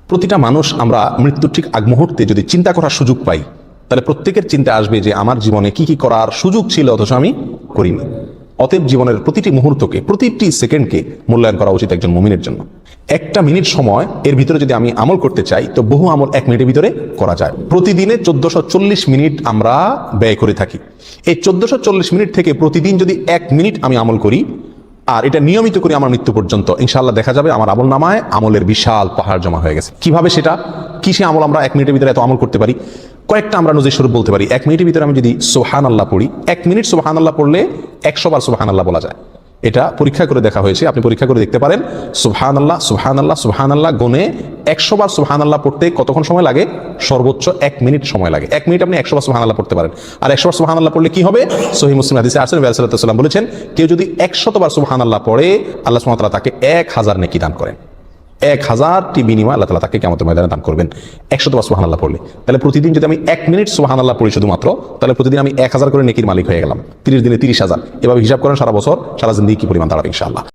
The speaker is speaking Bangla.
প্রতিটা মানুষ আমরা মৃত্যুর ঠিক আগ মুহূর্তে যদি চিন্তা করার সুযোগ পাই, তাহলে প্রত্যেকের চিন্তা আসবে যে আমার জীবনে কি কি করার সুযোগ ছিল অথচ আমি করিনি। অতএব জীবনের প্রতিটি মুহূর্তকে, প্রতিটি সেকেন্ডকে মূল্যায়ন করা উচিত একজন মুমিনের জন্য। একটা মিনিট সময় এর ভিতরে যদি আমি আমল করতে চাই, তো বহু আমল 1 মিনিটের ভিতরে করা যায়। প্রতিদিনে 1440 মিনিট আমরা ব্যয় করে থাকি। এই 1440 মিনিট থেকে প্রতিদিন যদি 1 মিনিট আমি আমল করি আর এটা নিয়মিত করি আমার মৃত্যু পর্যন্ত, ইনশাআল্লাহ দেখা যাবে আমার আমল নামায় আমলের বিশাল পাহাড় জমা হয়ে গেছে। কিভাবে সেটা, কিসে আমল আমরা 1 মিনিটের ভিতরে এত আমল করতে পারি? কয়েকটা আমরা নজির স্বরূপ বলতে পারি। 1 মিনিটের ভিতরে আমি যদি সুবহানাল্লাহ পড়ি, 1 মিনিট সুবহানাল্লাহ পড়লে 100 বার সুবহানাল্লাহ বলা যায়। এটা পরীক্ষা করে দেখা হয়েছে, আপনি পরীক্ষা করে দেখতে পারেন। সুবহানাল্লাহ সুবহানাল্লাহ সুবহানাল্লাহ গুনে 100 বার সুবহানাল্লাহ পড়তে কতক্ষণ সময় লাগে? সর্বোচ্চ 1 মিনিট সময় লাগে। 1 মিনিট আপনি 100 বার সুবহানাল্লাহ পড়তে পারেন। আর 100 বার সুবহানাল্লাহ পড়লে কি হবে? সহিহ মুসলিম হাদিসে আছে, নবী সাল্লাল্লাহু আলাইহি ওয়াসাল্লাম বলেছেন, কেউ যদি 100 বার সুবহানাল্লাহ পড়ে, আল্লাহ সুবহানাহু ওয়া তাআলা তাকে 1000 নেকি দান করেন। 1000টি বিনিময় আল্লাহ তাআলা তাকে কিয়ামতের ময়দানে দান করবেন 100 বার সুবহানাল্লাহ পড়লে। তাহলে প্রতিদিন যদি আমি 1 মিনিট সুবহানাল্লাহ পড়ি শুধুমাত্র, তাহলে প্রতিদিন আমি 1000 করে নেকির মালিক হয়ে গেলাম। 30 দিনে 30,000। এভাবে হিসাব করেন সারা বছর, সারা জিন্দেগি কি পরিমাণ দাঁড়াবে ইনশাআল্লাহ।